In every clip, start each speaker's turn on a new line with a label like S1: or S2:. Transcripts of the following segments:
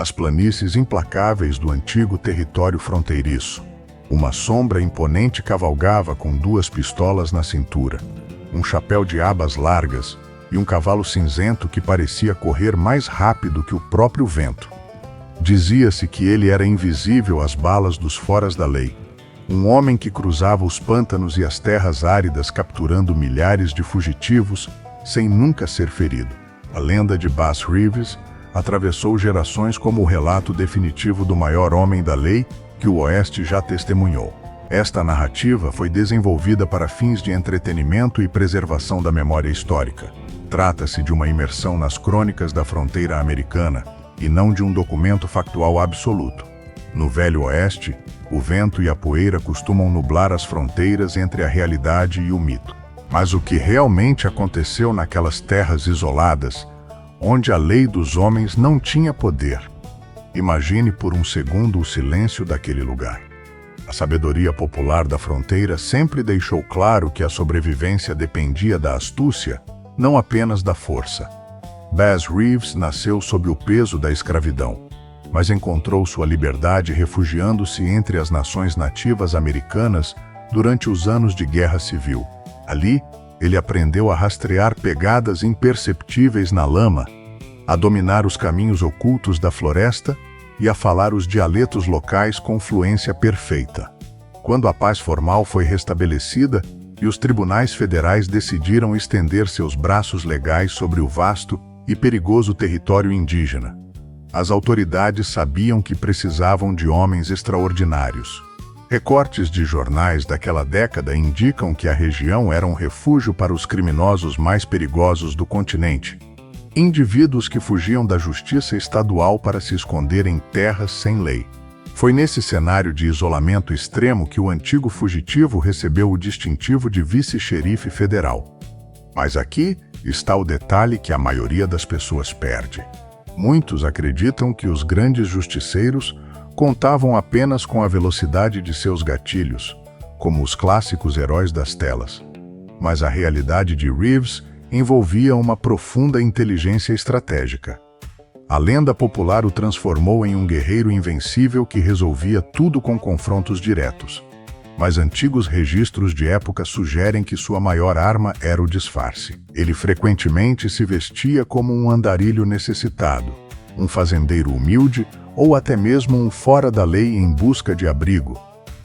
S1: as planícies implacáveis do antigo território fronteiriço. Uma sombra imponente cavalgava com 2 pistolas na cintura, um chapéu de abas largas e um cavalo cinzento que parecia correr mais rápido que o próprio vento. Dizia-se que ele era invisível às balas dos foras da lei. Um homem que cruzava os pântanos e as terras áridas capturando milhares de fugitivos sem nunca ser ferido. A lenda de Bass Reeves atravessou gerações como o relato definitivo do maior homem da lei que o Oeste já testemunhou. Esta narrativa foi desenvolvida para fins de entretenimento e preservação da memória histórica. Trata-se de uma imersão nas crônicas da fronteira americana e não de um documento factual absoluto. No Velho Oeste, o vento e a poeira costumam nublar as fronteiras entre a realidade e o mito. Mas o que realmente aconteceu naquelas terras isoladas, onde a lei dos homens não tinha poder? Imagine por um segundo o silêncio daquele lugar. A sabedoria popular da fronteira sempre deixou claro que a sobrevivência dependia da astúcia, não apenas da força. Bass Reeves nasceu sob o peso da escravidão, mas encontrou sua liberdade refugiando-se entre as nações nativas americanas durante os anos de guerra civil. Ali, ele aprendeu a rastrear pegadas imperceptíveis na lama, a dominar os caminhos ocultos da floresta e a falar os dialetos locais com fluência perfeita. Quando a paz formal foi restabelecida e os tribunais federais decidiram estender seus braços legais sobre o vasto e perigoso território indígena, as autoridades sabiam que precisavam de homens extraordinários. Recortes de jornais daquela década indicam que a região era um refúgio para os criminosos mais perigosos do continente. Indivíduos que fugiam da justiça estadual para se esconder em terras sem lei. Foi nesse cenário de isolamento extremo que o antigo fugitivo recebeu o distintivo de vice-xerife federal. Mas aqui está o detalhe que a maioria das pessoas perde. Muitos acreditam que os grandes justiceiros contavam apenas com a velocidade de seus gatilhos, como os clássicos heróis das telas. Mas a realidade de Reeves envolvia uma profunda inteligência estratégica. A lenda popular o transformou em um guerreiro invencível que resolvia tudo com confrontos diretos. Mas antigos registros de época sugerem que sua maior arma era o disfarce. Ele frequentemente se vestia como um andarilho necessitado, um fazendeiro humilde ou até mesmo um fora da lei em busca de abrigo,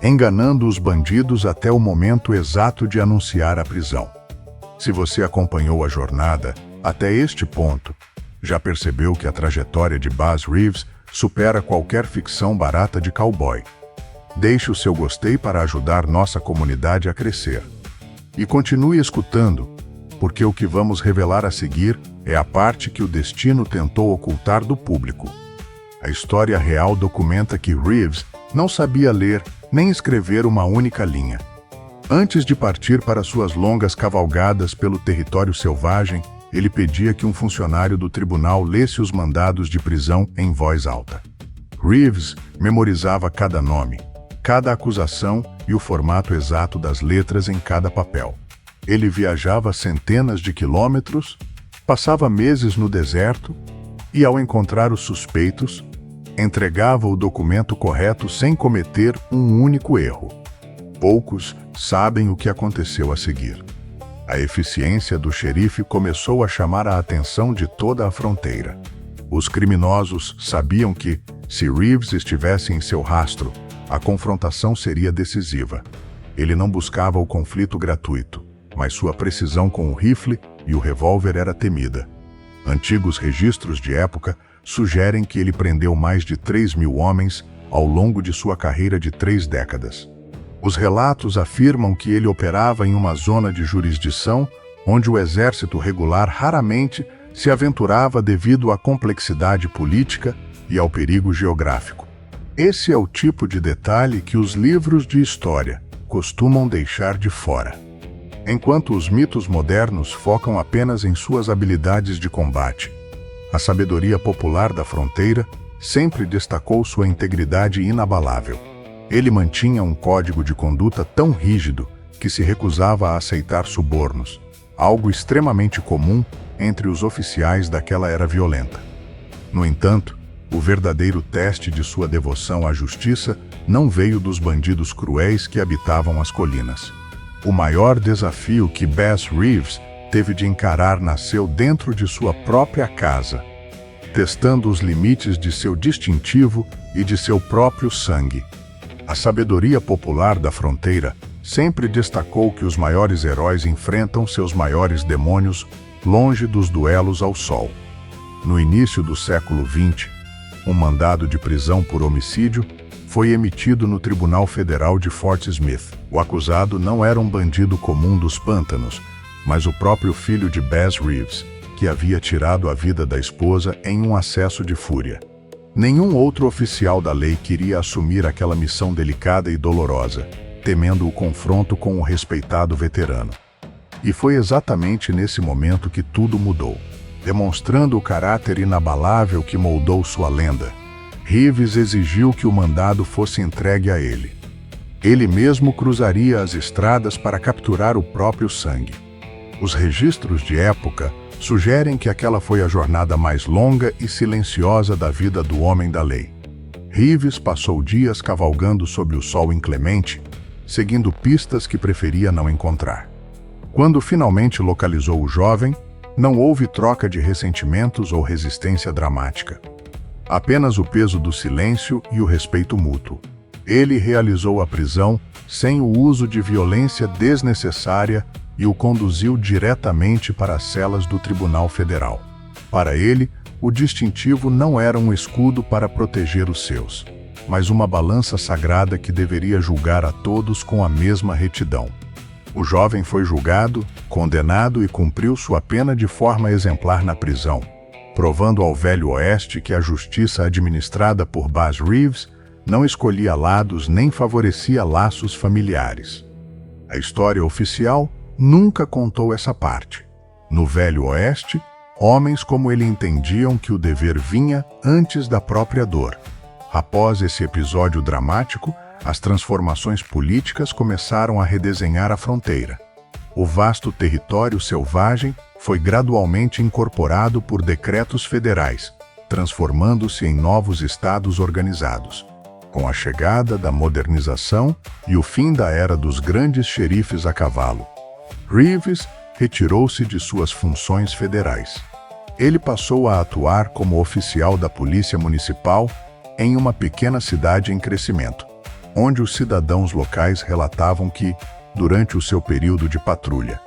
S1: enganando os bandidos até o momento exato de anunciar a prisão. Se você acompanhou a jornada até este ponto, já percebeu que a trajetória de Bass Reeves supera qualquer ficção barata de cowboy. Deixe o seu gostei para ajudar nossa comunidade a crescer. E continue escutando, porque o que vamos revelar a seguir é a parte que o destino tentou ocultar do público. A história real documenta que Reeves não sabia ler nem escrever uma única linha. Antes de partir para suas longas cavalgadas pelo território selvagem, ele pedia que um funcionário do tribunal lesse os mandados de prisão em voz alta. Reeves memorizava cada nome, cada acusação e o formato exato das letras em cada papel. Ele viajava centenas de quilômetros, passava meses no deserto e, ao encontrar os suspeitos, entregava o documento correto sem cometer um único erro. Poucos sabem o que aconteceu a seguir. A eficiência do xerife começou a chamar a atenção de toda a fronteira. Os criminosos sabiam que, se Reeves estivesse em seu rastro, a confrontação seria decisiva. Ele não buscava o conflito gratuito, mas sua precisão com o rifle e o revólver era temida. Antigos registros de época sugerem que ele prendeu mais de 3.000 homens ao longo de sua carreira de 3 décadas. Os relatos afirmam que ele operava em uma zona de jurisdição onde o exército regular raramente se aventurava devido à complexidade política e ao perigo geográfico. Esse é o tipo de detalhe que os livros de história costumam deixar de fora. Enquanto os mitos modernos focam apenas em suas habilidades de combate, a sabedoria popular da fronteira sempre destacou sua integridade inabalável. Ele mantinha um código de conduta tão rígido que se recusava a aceitar subornos, algo extremamente comum entre os oficiais daquela era violenta. No entanto, O verdadeiro teste de sua devoção à justiça não veio dos bandidos cruéis que habitavam as colinas. O maior desafio que Bass Reeves teve de encarar nasceu dentro de sua própria casa, testando os limites de seu distintivo e de seu próprio sangue. A sabedoria popular da fronteira sempre destacou que os maiores heróis enfrentam seus maiores demônios longe dos duelos ao sol. No início do século XX, um mandado de prisão por homicídio foi emitido no Tribunal Federal de Fort Smith. O acusado não era um bandido comum dos pântanos, mas o próprio filho de Bass Reeves, que havia tirado a vida da esposa em um acesso de fúria. Nenhum outro oficial da lei queria assumir aquela missão delicada e dolorosa, temendo o confronto com o respeitado veterano. E foi exatamente nesse momento que tudo mudou. Demonstrando o caráter inabalável que moldou sua lenda, Reeves exigiu que o mandado fosse entregue a ele. Ele mesmo cruzaria as estradas para capturar o próprio sangue. Os registros de época sugerem que aquela foi a jornada mais longa e silenciosa da vida do homem da lei. Reeves passou dias cavalgando sob o sol inclemente, seguindo pistas que preferia não encontrar. Quando finalmente localizou o jovem, não houve troca de ressentimentos ou resistência dramática. Apenas o peso do silêncio e o respeito mútuo. Ele realizou a prisão sem o uso de violência desnecessária e o conduziu diretamente para as celas do Tribunal Federal. Para ele, o distintivo não era um escudo para proteger os seus, mas uma balança sagrada que deveria julgar a todos com a mesma retidão. O jovem foi julgado, condenado e cumpriu sua pena de forma exemplar na prisão, provando ao Velho Oeste que a justiça administrada por Bass Reeves não escolhia lados nem favorecia laços familiares. A história oficial nunca contou essa parte. No Velho Oeste, homens como ele entendiam que o dever vinha antes da própria dor. Após esse episódio dramático, as transformações políticas começaram a redesenhar a fronteira. O vasto território selvagem foi gradualmente incorporado por decretos federais, transformando-se em novos estados organizados. Com a chegada da modernização e o fim da era dos grandes xerifes a cavalo, Reeves retirou-se de suas funções federais. Ele passou a atuar como oficial da Polícia Municipal em uma pequena cidade em crescimento, onde os cidadãos locais relatavam que, durante o seu período de patrulha,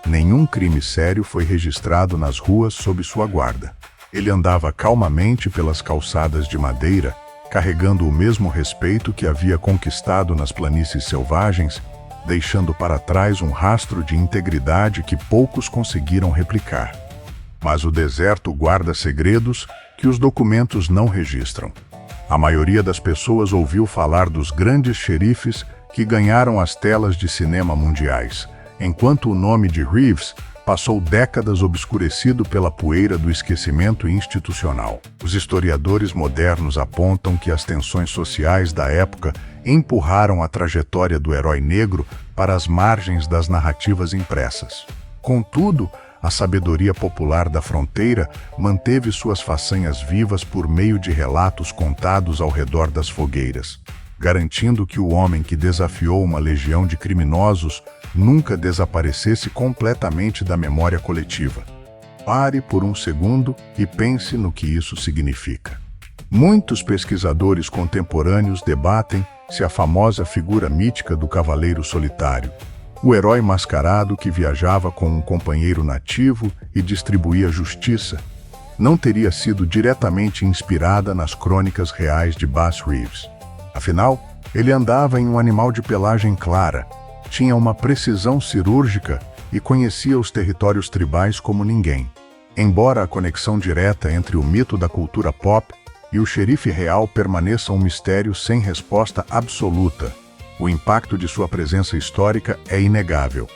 S1: nenhum crime sério foi registrado nas ruas sob sua guarda. Ele andava calmamente pelas calçadas de madeira, carregando o mesmo respeito que havia conquistado nas planícies selvagens, deixando para trás um rastro de integridade que poucos conseguiram replicar. Mas o deserto guarda segredos que os documentos não registram. A maioria das pessoas ouviu falar dos grandes xerifes que ganharam as telas de cinema mundiais, enquanto o nome de Reeves passou décadas obscurecido pela poeira do esquecimento institucional. Os historiadores modernos apontam que as tensões sociais da época empurraram a trajetória do herói negro para as margens das narrativas impressas. Contudo, a sabedoria popular da fronteira manteve suas façanhas vivas por meio de relatos contados ao redor das fogueiras, garantindo que o homem que desafiou uma legião de criminosos nunca desaparecesse completamente da memória coletiva. Pare por um segundo e pense no que isso significa. Muitos pesquisadores contemporâneos debatem se a famosa figura mítica do Cavaleiro Solitário, o herói mascarado que viajava com um companheiro nativo e distribuía justiça, não teria sido diretamente inspirada nas crônicas reais de Bass Reeves. Afinal, ele andava em um animal de pelagem clara, tinha uma precisão cirúrgica e conhecia os territórios tribais como ninguém. Embora a conexão direta entre o mito da cultura pop e o xerife real permaneça um mistério sem resposta absoluta, o impacto de sua presença histórica é inegável.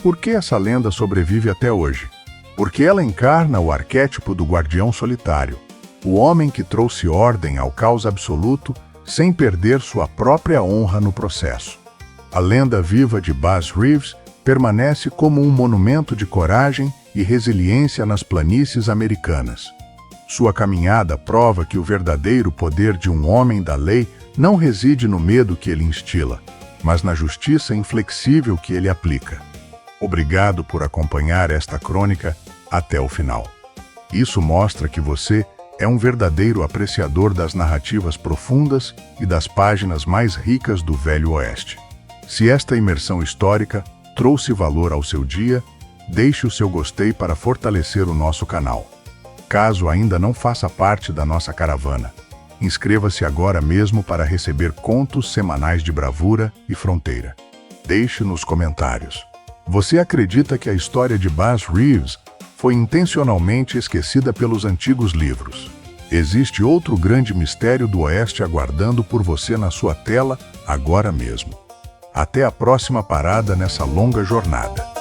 S1: Por que essa lenda sobrevive até hoje? Porque ela encarna o arquétipo do guardião solitário, o homem que trouxe ordem ao caos absoluto sem perder sua própria honra no processo. A lenda viva de Bass Reeves permanece como um monumento de coragem e resiliência nas planícies americanas. Sua caminhada prova que o verdadeiro poder de um homem da lei não reside no medo que ele instila, mas na justiça inflexível que ele aplica. Obrigado por acompanhar esta crônica até o final. Isso mostra que você é um verdadeiro apreciador das narrativas profundas e das páginas mais ricas do Velho Oeste. Se esta imersão histórica trouxe valor ao seu dia, deixe o seu gostei para fortalecer o nosso canal. Caso ainda não faça parte da nossa caravana, inscreva-se agora mesmo para receber contos semanais de bravura e fronteira. Deixe nos comentários. Você acredita que a história de Bass Reeves foi intencionalmente esquecida pelos antigos livros? Existe outro grande mistério do Oeste aguardando por você na sua tela agora mesmo. Até a próxima parada nessa longa jornada.